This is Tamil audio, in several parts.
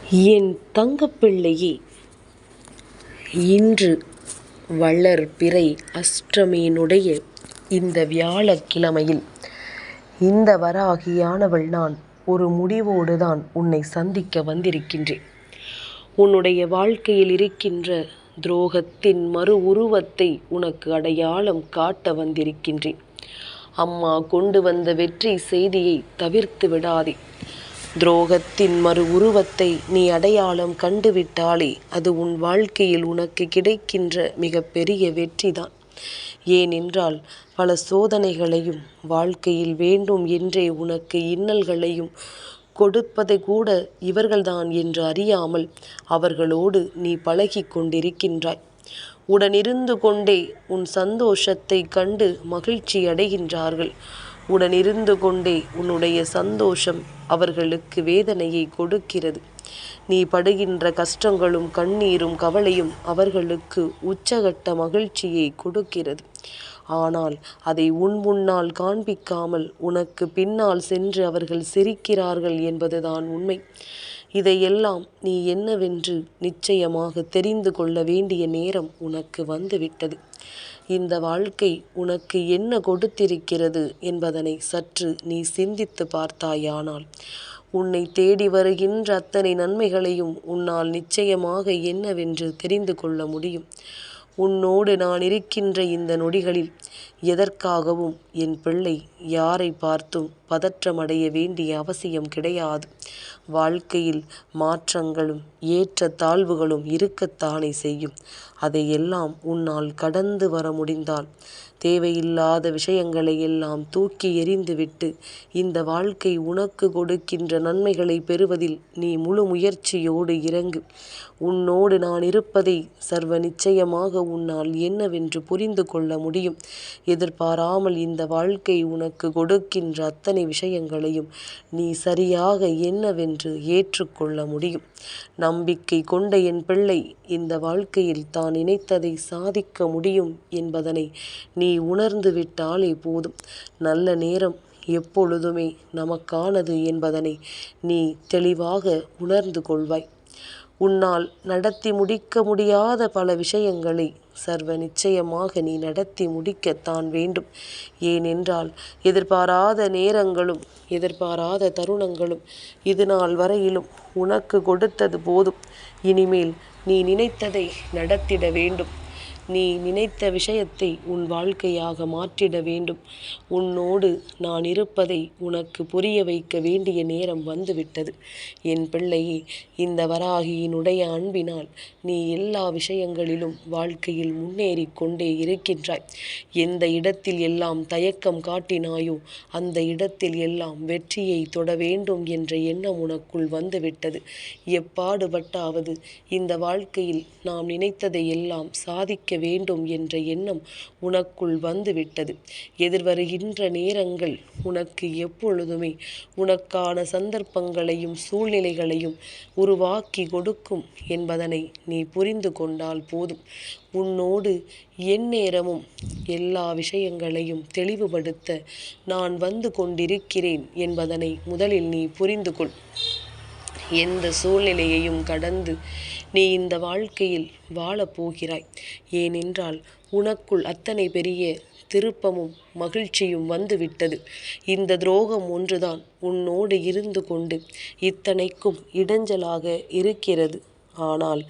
என் தங்கப்பிள்ளையே, இன்று வளர்பிறை அஷ்டமியினுடைய இந்த வியாழக்கிழமையில் இந்த வராகியானவள் நான் ஒரு முடிவோடுதான் உன்னை சந்திக்க வந்திருக்கின்றேன். உன்னுடைய வாழ்க்கையில் இருக்கின்ற துரோகத்தின் மறு உருவத்தை உனக்கு அடையாளம் காட்ட வந்திருக்கின்றேன். அம்மா கொண்டு வந்த வெற்றி செய்தியை தவிர்த்து விடாதே. துரோகத்தின் மறு உருவத்தை நீ அடையாளம் கண்டுவிட்டாலே அது உன் வாழ்க்கையில் உனக்கு கிடைக்கின்ற மிக பெரிய வெற்றிதான். ஏனென்றால் பல சோதனைகளையும் வாழ்க்கையில் வேண்டும் என்றே உனக்கு இன்னல்களையும் கொடுப்பதை கூட இவர்கள்தான் என்று அறியாமல் அவர்களோடு நீ பழகி கொண்டிருக்கின்றாய். உடனிருந்து கொண்டே உன் சந்தோஷத்தை கண்டு மகிழ்ச்சி அடைகின்றார்கள். உடனிருந்து கொண்டே உன்னுடைய சந்தோஷம் அவர்களுக்கு வேதனையை கொடுக்கிறது. நீ படுகின்ற கஷ்டங்களும் கண்ணீரும் கவலையும் அவர்களுக்கு உச்சகட்ட மகிழ்ச்சியை கொடுக்கிறது. ஆனால் அதை உன் முன்னால் காண்பிக்காமல் உனக்கு பின்னால் சென்று அவர்கள் சிரிக்கிறார்கள் என்பதுதான் உண்மை. இதையெல்லாம் நீ என்னவென்று நிச்சயமாக தெரிந்து கொள்ள வேண்டிய நேரம் உனக்கு வந்துவிட்டது. இந்த வாழ்க்கை உனக்கு என்ன கொடுத்திருக்கிறது என்பதனை சற்று நீ சிந்தித்து பார்த்தாயானால் உன்னை தேடி வருகின்ற அத்தனை நன்மைகளையும் உன்னால் நிச்சயமாக என்னவென்று தெரிந்து கொள்ள முடியும். உன்னோடு நான் இருக்கின்ற இந்த நொடிகளில் எதற்காகவும் என் பிள்ளை யாரை பார்த்தும் பதற்றமடைய வேண்டிய அவசியம் கிடையாது. வாழ்க்கையில் மாற்றங்களும் ஏற்ற தாழ்வுகளும் இருக்கத்தானே செய்யும். அதையெல்லாம் உன்னால் கடந்து வர முடிந்தால் தேவையில்லாத விஷயங்களை எல்லாம் தூக்கி எறிந்துவிட்டு இந்த வாழ்க்கை உனக்கு கொடுக்கின்ற நன்மைகளை பெறுவதில் நீ முழு முயற்சியோடு இறங்கு. உன்னோடு நான் இருப்பதை சர்வ நிச்சயமாக உன்னால் என்னவென்று புரிந்து கொள்ள முடியும். எதிர்பாராமல் இந்த வாழ்க்கை உனக்கு கொடுக்கின்ற அத்தனை விஷயங்களையும் நீ சரியாக என்னவென்று ஏற்றுக்கொள்ள முடியும். நம்பிக்கை கொண்ட என் பிள்ளை இந்த வாழ்க்கையில் தான் நினைத்ததை சாதிக்க முடியும் என்பதனை நீ உணர்ந்து விட்டாலே போதும். நல்ல நேரம் எப்பொழுதுமே நமக்கானது என்பதனை நீ தெளிவாக உணர்ந்து கொள்வாய். உன்னால் நடத்தி முடிக்க முடியாத பல விஷயங்களை சர்வ நிச்சயமாக நீ நடத்தி முடிக்கத்தான் வேண்டும். ஏனென்றால் எதிர்பாராத நேரங்களும் எதிர்பாராத தருணங்களும் இது நாள் வரையிலும் உனக்கு கொடுத்தது போதும். இனிமேல் நீ நினைத்ததை நடத்திட வேண்டும். நீ நினைத்த விஷயத்தை உன் வாழ்க்கையாக மாற்றிட வேண்டும். உன்னோடு நான் இருப்பதை உனக்கு புரிய வைக்க வேண்டிய நேரம் வந்துவிட்டது. என் பிள்ளையே, இந்த வராகியினுடைய அன்பினால் நீ எல்லா விஷயங்களிலும் வாழ்க்கையில் முன்னேறி கொண்டே இருக்கின்றாய். எந்த இடத்தில் எல்லாம் தயக்கம் காட்டினாயோ அந்த இடத்தில் எல்லாம் வெற்றியை தொட வேண்டும் என்ற எண்ணம் உனக்குள் வந்துவிட்டது. எப்பாடுபட்டாவது இந்த வாழ்க்கையில் நாம் நினைத்ததை எல்லாம் சாதிக்க வேண்டும் என்ற எண்ணம் உனக்குள் வந்துவிட்டது. எதிர்வருகின்ற நேரங்கள் உனக்கு எப்பொழுதுமே உனக்கான சந்தர்ப்பங்களையும் சூழ்நிலைகளையும் உருவாக்கி கொடுக்கும் என்பதனை நீ புரிந்து கொண்டால் போதும். உன்னோடு எந்நேரமும் எல்லா விஷயங்களையும் தெளிவுபடுத்த நான் வந்து கொண்டிருக்கிறேன் என்பதனை முதலில் நீ புரிந்து கொள். எந்த சூழ்நிலையையும் கடந்து நீ இந்த வாழ்க்கையில் வாழப்போகிறாய். ஏனென்றால் உனக்குள் அத்தனை பெரிய திருப்பமும் மகிழ்ச்சியும் வந்துவிட்டது. இந்த துரோகம் ஒன்றுதான் உன்னோடு இருந்து கொண்டு இத்தனைக்கும் இடைஞ்சலாக இருக்கிறது. ஆனால்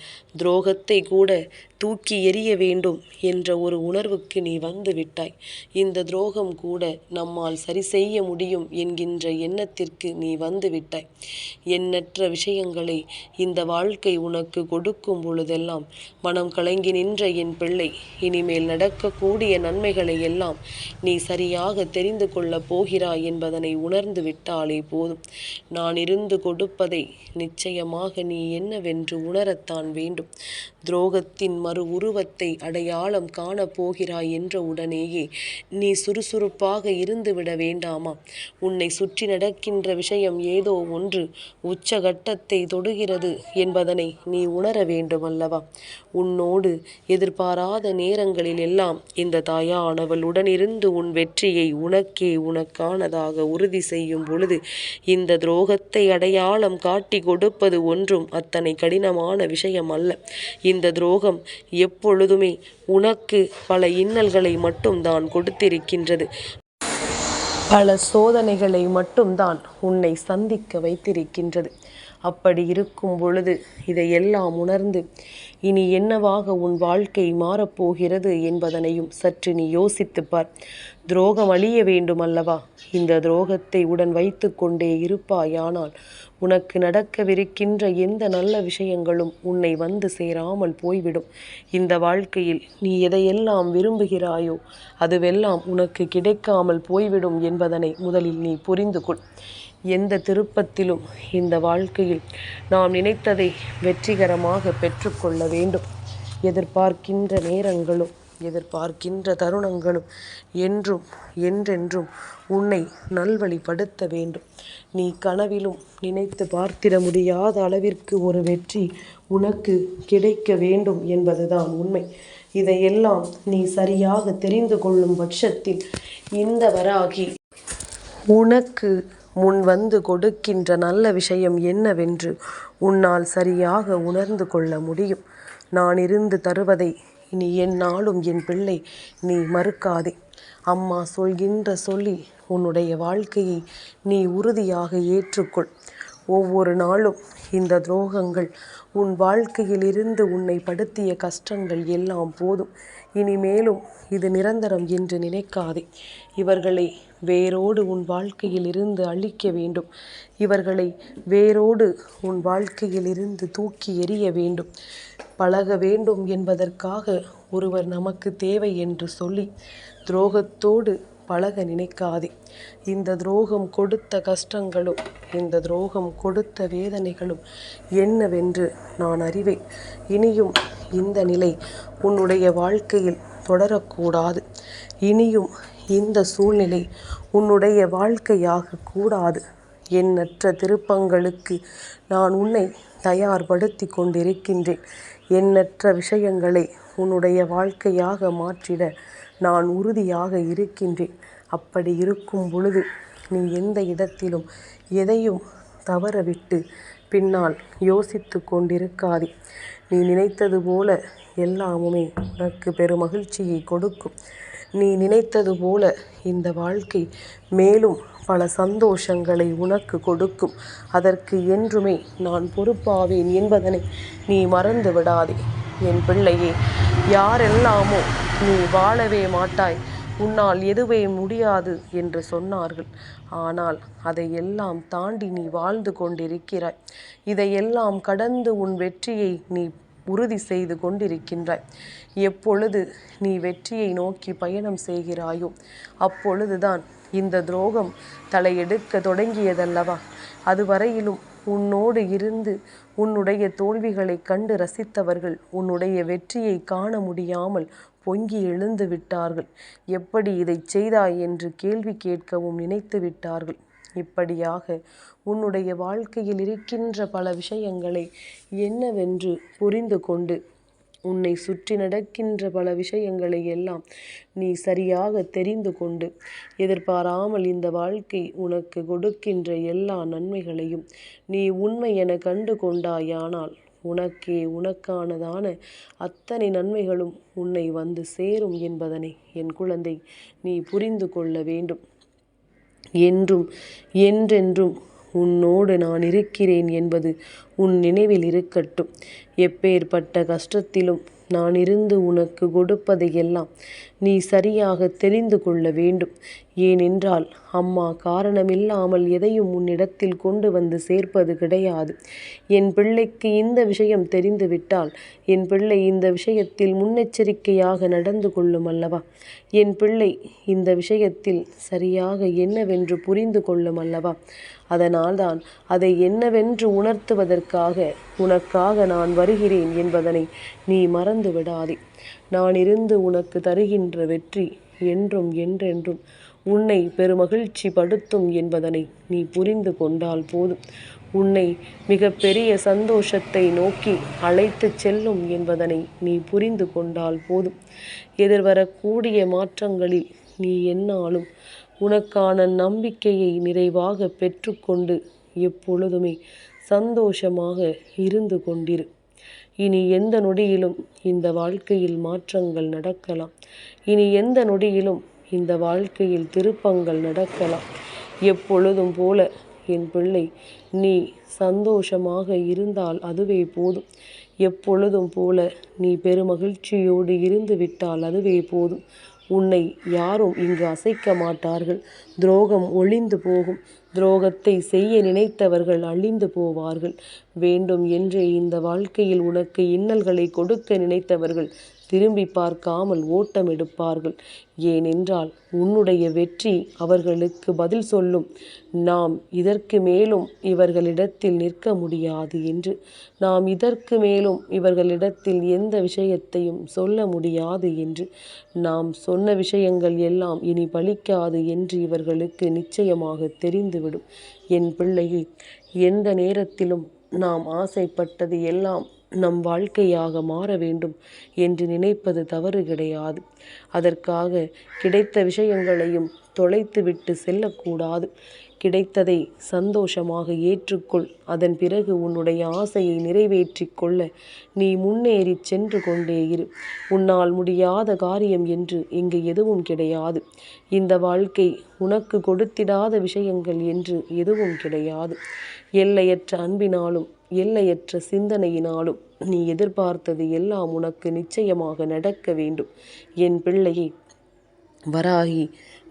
துரோகத்தை கூட தூக்கி எறிய வேண்டும் என்ற ஒரு உணர்வுக்கு நீ வந்து விட்டாய். இந்த துரோகம் கூட நம்மால் சரி செய்ய முடியும் என்கின்ற எண்ணத்திற்கு நீ வந்து விட்டாய். எண்ணற்ற விஷயங்களை இந்த வாழ்க்கை உனக்கு கொடுக்கும் பொழுதெல்லாம் மனம் கலங்கி நின்ற என் பிள்ளை, இனிமேல் நடக்கக்கூடிய நன்மைகளை எல்லாம் நீ சரியாக தெரிந்து கொள்ளப் போகிறாய் என்பதனை உணர்ந்து விட்டாலே போதும். நான் இருந்து கொடுப்பதை நிச்சயமாக நீ என்னவென்று உணரத்தான் வேண்டும். துரோகத்தின் மறு உருவத்தை அடையாளம் காணப்போகிறாய் என்ற உடனேயே நீ சுறுசுறுப்பாக இருந்துவிட வேண்டாமா? உன்னை சுற்றி நடக்கின்ற விஷயம் ஏதோ ஒன்று உச்சகட்டத்தை தொடுகிறது என்பதனை நீ உணர வேண்டும் அல்லவா? உன்னோடு எதிர்பாராத நேரங்களில் எல்லாம் இந்த தாயானவள் உடனிருந்து உன் வெற்றியை உனக்கே உனக்கானதாக உறுதி செய்யும் பொழுது இந்த துரோகத்தை அடையாளம் காட்டி கொடுப்பது ஒன்றும் அத்தனை கடினமான விஷயம் அல்ல. இந்த துரோகம் எப்பொழுதுமே உனக்கு பல இன்னல்களை மட்டும்தான் கொடுத்திருக்கின்றது. பல சோதனைகளை மட்டும்தான் உன்னை சந்திக்க வைத்திருக்கின்றது. அப்படி இருக்கும் பொழுது இதையெல்லாம் உணர்ந்து இனி என்னவாக உன் வாழ்க்கை மாறப்போகிறது என்பதனையும் சற்று நீ யோசித்துப்பார். துரோகம் அழிய வேண்டும் அல்லவா? இந்த துரோகத்தை உடன் வைத்து கொண்டே இருப்பாயானால் உனக்கு நடக்கவிருக்கின்ற எந்த நல்ல விஷயங்களும் உன்னை வந்து சேராமல் போய்விடும். இந்த வாழ்க்கையில் நீ எதையெல்லாம் விரும்புகிறாயோ அதுவெல்லாம் உனக்கு கிடைக்காமல் போய்விடும் என்பதனை முதலில் நீ புரிந்து கொள். எந்த திருப்பத்திலும் இந்த வாழ்க்கையில் நாம் நினைத்ததை வெற்றிகரமாக பெற்றுக்கொள்ள வேண்டும். எதிர்பார்க்கின்ற நேரங்களும் எதிர்பார்க்கின்ற தருணங்களும் என்றும் என்றென்றும் உன்னை நல்வழிப்படுத்த வேண்டும். நீ கனவிலும் நினைத்து பார்த்திட முடியாத அளவிற்கு ஒரு வெற்றி உனக்கு கிடைக்க வேண்டும் என்பதுதான் உண்மை. இதையெல்லாம் நீ சரியாக தெரிந்து கொள்ளும் பட்சத்தில் இந்த வராகி உனக்கு முன் வந்து கொடுக்கின்ற நல்ல விஷயம் என்னவென்று உன்னால் சரியாக உணர்ந்து கொள்ள முடியும். நான் இருந்து தருவதை இனி எந்நாளும் என் பிள்ளை நீ மறுக்காதே. அம்மா சொல்கின்ற சொல்லி உன்னுடைய வாழ்க்கையை நீ உறுதியாக ஏற்றுக்கொள். ஒவ்வொரு நாளும் இந்த துரோகங்கள் உன் வாழ்க்கையில் இருந்து உன்னை படுத்திய கஷ்டங்கள் எல்லாம் போதும். இனிமேலும் இது நிரந்தரம் என்று நினைக்காதே. இவர்களை வேரோடு உன் வாழ்க்கையில் இருந்து அழிக்க வேண்டும். இவர்களை வேரோடு உன் வாழ்க்கையில் இருந்து தூக்கி எறிய வேண்டும். பழக வேண்டும் என்பதற்காக ஒருவர் நமக்கு தேவை என்று சொல்லி துரோகத்தோடு பழக நினைக்காதே. இந்த துரோகம் கொடுத்த கஷ்டங்களும் இந்த துரோகம் கொடுத்த வேதனைகளும் என்னவென்று நான் அறிவேன். இனியும் இந்த நிலை உன்னுடைய வாழ்க்கையில் தொடரக்கூடாது. இனியும் இந்த சூழ்நிலை உன்னுடைய வாழ்க்கையாக கூடாது. எண்ணற்ற திருப்பங்களுக்கு நான் உன்னை தயார்படுத்தி கொண்டிருக்கின்றேன். எண்ணற்ற விஷயங்களை உன்னுடைய வாழ்க்கையாக மாற்றிட நான் உறுதியாக இருக்கின்றேன். அப்படி இருக்கும் பொழுது நீ எந்த இடத்திலும் எதையும் தவறவிட்டு பின்னால் யோசித்து கொண்டிருக்காதே. நீ நினைத்தது போல எல்லாமுமே உனக்கு பெருமகிழ்ச்சியை கொடுக்கும். நீ நினைத்தது போல இந்த வாழ்க்கை மேலும் பல சந்தோஷங்களை உனக்கு கொடுக்கும். அதற்கு என்றுமே நான் பொறுப்பாவேன் என்பதனை நீ மறந்து விடாதே. என் பிள்ளையே, யாரெல்லாமோ நீ வாழவே மாட்டாய், உன்னால் எதுவே முடியாது என்று சொன்னார்கள். ஆனால் அதையெல்லாம் தாண்டி நீ வாழ்ந்து கொண்டிருக்கிறாய். இதையெல்லாம் கடந்து உன் வெற்றியை நீ உறுதி செய்து கொண்டிருக்கின்றாய். எப்பொழுது நீ வெற்றியை நோக்கி பயணம் செய்கிறாயோ அப்பொழுதுதான் இந்த துரோகம் தலையெடுக்க தொடங்கியதல்லவா? அதுவரையிலும் உன்னோடு இருந்து உன்னுடைய தோல்விகளை கண்டு ரசித்தவர்கள் உன்னுடைய வெற்றியை காண முடியாமல் பொங்கி எழுந்து விட்டார்கள். எப்படி இதை செய்தாய் என்று கேள்வி கேட்கவும் நினைத்து விட்டார்கள். இப்படியாக உன்னுடைய வாழ்க்கையில் இருக்கின்ற பல விஷயங்களை என்னவென்று புரிந்து கொண்டு உன்னை சுற்றி நடக்கின்ற பல விஷயங்களை எல்லாம் நீ சரியாக தெரிந்து கொண்டு எதிர்பாராமல் இந்த வாழ்க்கை உனக்கு கொடுக்கின்ற எல்லா நன்மைகளையும் நீ உண்மை என கண்டு கொண்டாயானால் உனக்கே உனக்கானதான அத்தனை நன்மைகளும் உன்னை வந்து சேரும் என்பதனை என் குழந்தை நீ புரிந்து கொள்ள வேண்டும். என்றும் என்றென்றும் உன்னோடு நான் இருக்கிறேன் என்பது உன் நினைவில் இருக்கட்டும். எப்பேற்பட்ட கஷ்டத்திலும் நான் இருந்து உனக்கு கொடுப்பதையெல்லாம் நீ சரியாக தெரிந்து கொள்ள வேண்டும். ஏனென்றால் அம்மா காரணமில்லாமல் எதையும் உன்னிடத்தில் கொண்டு வந்து சேர்ப்பது கிடையாது. என் பிள்ளைக்கு இந்த விஷயம் தெரிந்துவிட்டால் என் பிள்ளை இந்த விஷயத்தில் முன்னெச்சரிக்கையாக நடந்து கொள்ளும் அல்லவா? என் பிள்ளை இந்த விஷயத்தில் சரியாக என்னவென்று புரிந்து கொள்ளும் அல்லவா? அதனால்தான் அதை என்னவென்று உணர்த்துவதற்கு உனக்காக நான் வருகிறேன் என்பதனை நீ மறந்து விடாதே. நான் இருந்து உனக்கு தருகின்ற வெற்றி என்றும் என்றென்றும் உன்னை பெருமகிழ்ச்சி படுத்தும் என்பதனை நீ புரிந்து கொண்டால் போதும். உன்னை மிக பெரிய சந்தோஷத்தை நோக்கி அழைத்து செல்லும் என்பதனை நீ புரிந்து கொண்டால் போதும். எதிர்வரக்கூடிய மாற்றங்களில் நீ எந்நாளும் உனக்கான நம்பிக்கையை நிறைவாக பெற்றுக்கொண்டு எப்பொழுதுமே சந்தோஷமாக இருந்து கொண்டிரு. இனி எந்த நொடியிலும் இந்த வாழ்க்கையில் மாற்றங்கள் நடக்கலாம். இனி எந்த நொடியிலும் இந்த வாழ்க்கையில் திருப்பங்கள் நடக்கலாம். எப்பொழுதும் போல என் பிள்ளை, நீ சந்தோஷமாக இருந்தால் அதுவே போதும். எப்பொழுதும் போல நீ பெருமகிழ்ச்சியோடு இருந்து விட்டால் அதுவே போதும். உன்னை யாரும் இங்கு அசைக்க மாட்டார்கள். துரோகம் ஒழிந்து போகும். துரோகத்தை செய்ய நினைத்தவர்கள் அழிந்து போவார்கள். வேண்டும் என்றே இந்த வாழ்க்கையில் உனக்கு இன்னல்களை கொடுக்க நினைத்தவர்கள் திரும்பி பார்க்காமல் ஓட்டம் எடுப்பார்கள். ஏனென்றால் உன்னுடைய வெற்றி அவர்களுக்கு பதில் சொல்லும். நாம் இதற்கு மேலும் இவர்களிடத்தில் நிற்க முடியாது என்று, நாம் இதற்கு மேலும் இவர்களிடத்தில் எந்த விஷயத்தையும் சொல்ல முடியாது என்று, நாம் சொன்ன விஷயங்கள் எல்லாம் இனி பலிக்காது என்று இவர்களுக்கு நிச்சயமாக தெரிந்துவிடும். என் பிள்ளையை, எந்த நேரத்திலும் நாம் ஆசைப்பட்டது எல்லாம் நம் வாழ்க்கையாக மாற வேண்டும் என்று நினைப்பது தவறு கிடையாது. அதற்காக கிடைத்த விஷயங்களையும் தொலைத்துவிட்டு செல்லக்கூடாது. கிடைத்ததை சந்தோஷமாக ஏற்றுக்கொள். அதன் பிறகு உன்னுடைய ஆசையை நிறைவேற்றி கொள்ள நீ முன்னேறி சென்று கொண்டே இரு. உன்னால் முடியாத காரியம் என்று இங்கு எதுவும் கிடையாது. இந்த வாழ்க்கை உனக்கு கொடுத்திடாத விஷயங்கள் என்று எதுவும் கிடையாது. எல்லையற்ற அன்பினாலும் எல்லையற்ற சிந்தனையினாலும் நீ எதிர்பார்த்தது எல்லாம் உனக்கு நிச்சயமாக நடக்க வேண்டும். என் பிள்ளையை, வராகி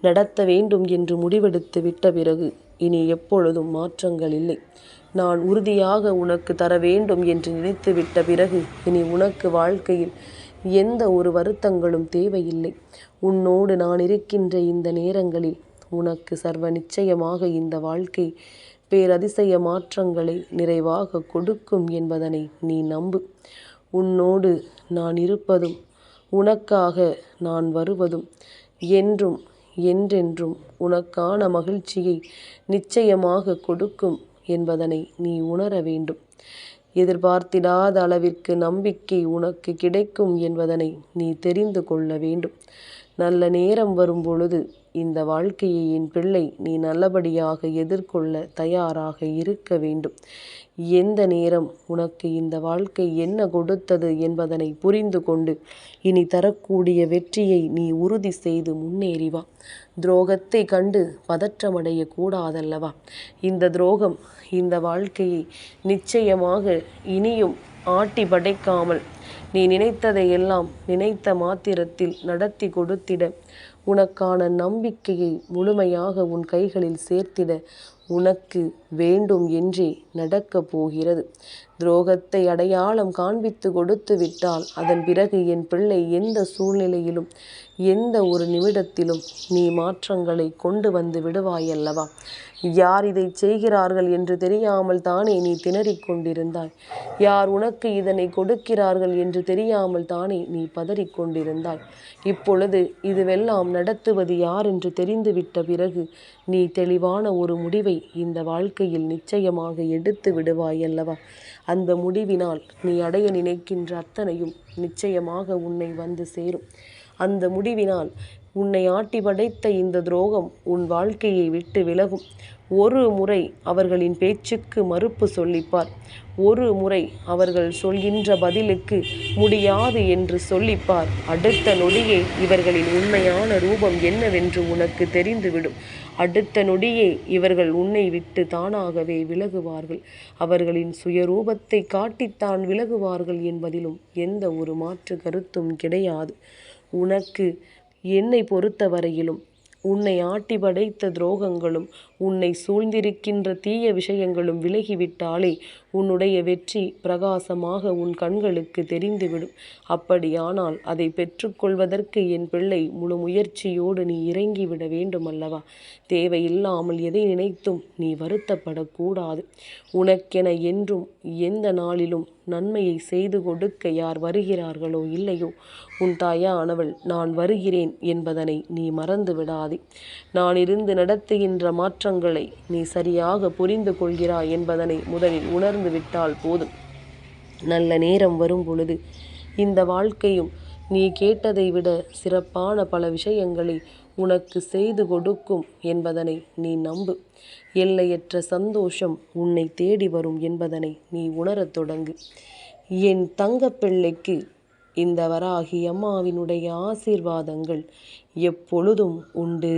நடத்த வேண்டும் என்று முடிவெடுத்து விட்ட பிறகு இனி எப்பொழுதும் மாற்றங்கள் இல்லை. நான் உறுதியாக உனக்கு தர வேண்டும் என்று நினைத்து விட்ட பிறகு இனி உனக்கு வாழ்க்கையில் எந்த ஒரு வருத்தங்களும் தேவையில்லை. உன்னோடு நான் இருக்கின்ற இந்த நேரங்களில் உனக்கு சர்வ நிச்சயமாக இந்த வாழ்க்கை பேரதிசய மாற்றங்களை நிறைவாக கொடுக்கும் என்பதனை நீ நம்பு. உன்னோடு நான் இருப்பதும் உனக்காக நான் வருவதும் என்றும் என்றென்றும் உனக்கான மகிழ்ச்சியை நிச்சயமாக கொடுக்கும் என்பதனை நீ உணர வேண்டும். எதிர்பார்த்திடாத அளவிற்கு நம்பிக்கை உனக்கு கிடைக்கும் என்பதனை நீ தெரிந்து கொள்ள வேண்டும். நல்ல நேரம் வரும் பொழுது இந்த வாழ்க்கையை என் பிள்ளை நீ நல்லபடியாக எதிர்கொள்ள தயாராக இருக்க வேண்டும். எந்த நேரம் உனக்கு இந்த வாழ்க்கை என்ன கொடுத்தது என்பதனை புரிந்து கொண்டு இனி தரக்கூடிய வெற்றியை நீ உறுதி செய்து முன்னேறி வா. துரோகத்தை கண்டு பதற்றமடைய கூடாதல்லவா? இந்த துரோகம் இந்த வாழ்க்கையை நிச்சயமாக இனியும் ஆட்டி படைக்காமல் நீ நினைத்ததையெல்லாம் நினைத்த மாத்திரத்தில் நடத்தி கொடுத்திட, உனக்கான நம்பிக்கையை முழுமையாக உன் கைகளில் சேர்த்திட உனக்கு வேண்டும் என்றே நடக்கப் போகிறது. துரோகத்தை அடையாளம் காண்பித்து கொடுத்து விட்டால் அதன் பிறகு என் பிள்ளை எந்த சூழ்நிலையிலும் எந்த ஒரு நிமிடத்திலும் நீ மாற்றங்களை கொண்டு வந்து விடுவாயல்லவா? யார் இதை செய்கிறார்கள் என்று தெரியாமல் தானே நீ திணறிக் கொண்டிருந்தாய். யார் உனக்கு இதனை கொடுக்கிறார்கள் என்று தெரியாமல் தானே நீ பதறிக் கொண்டிருந்தாய். இப்பொழுது இதுவெல்லாம் நடத்துவது யார் என்று தெரிந்துவிட்ட பிறகு நீ தெளிவான ஒரு முடிவை இந்த வாழ்க்கையில் நிச்சயமாக எடுத்து விடுவாய் அல்லவா? அந்த முடிவினால் நீ அடைய நினைக்கின்ற அத்தனையும் நிச்சயமாக உன்னை வந்து சேரும். அந்த முடிவினால் உன்னை ஆட்டி படைத்த இந்த துரோகம் உன் வாழ்க்கையை விட்டு விலகும். ஒரு முறை அவர்களின் பேச்சுக்கு மறுப்பு சொல்லிப்பார். ஒரு முறை அவர்கள் சொல்கின்ற பதிலுக்கு முடியாது என்று சொல்லிப்பார். அடுத்த நொடியே இவர்களின் உண்மையான ரூபம் என்னவென்று உனக்கு தெரிந்துவிடும். அடுத்த நொடியே இவர்கள் உன்னை விட்டு தானாகவே விலகுவார்கள். அவர்களின் சுயரூபத்தை காட்டித்தான் விலகுவார்கள் என்பதிலும் எந்த ஒரு மாற்று கருத்தும் கிடையாது. உனக்கு என்னை பொறுத்தவரையிலும் உன்னை ஆட்டி படைத்த துரோகங்களும் உன்னை சூழ்ந்திருக்கின்ற தீய விஷயங்களும் விலகிவிட்டாலே உன்னுடைய வெற்றி பிரகாசமாக உன் கண்களுக்கு தெரிந்துவிடும். அப்படியானால் அதை பெற்றுக்கொள்வதற்கு என் பிள்ளை முழு முயற்சியோடு நீ இறங்கிவிட வேண்டும் அல்லவா? தேவையில்லாமல் எதை நினைத்தும் நீ வருத்தப்படக்கூடாது. உனக்கென என்றும் எந்த நாளிலும் நன்மையை செய்து கொடுக்க யார் வருகிறார்களோ இல்லையோ, உன் தாயானவள் நான் வருகிறேன் என்பதனை நீ மறந்து விடாதே. நான் இருந்து நடத்துகின்ற மாற்றங்களை நீ சரியாக புரிந்து கொள்கிறாய் என்பதனை முதலில் உணர்ந்து விட்டால் போதும். நல்ல நேரம் வரும் பொழுது இந்த வாழ்க்கையும் நீ கேட்டதை விட சிறப்பான பல விஷயங்களை உனக்கு செய்து கொடுக்கும் என்பதனை நீ நம்பு. எல்லையற்ற சந்தோஷம் உன்னை தேடி வரும் என்பதனை நீ உணரத் தொடங்கு. என் தங்கப்பிள்ளைக்கு இந்த வராகி அம்மாவினுடைய ஆசீர்வாதங்கள் எப்பொழுதும் உண்டு.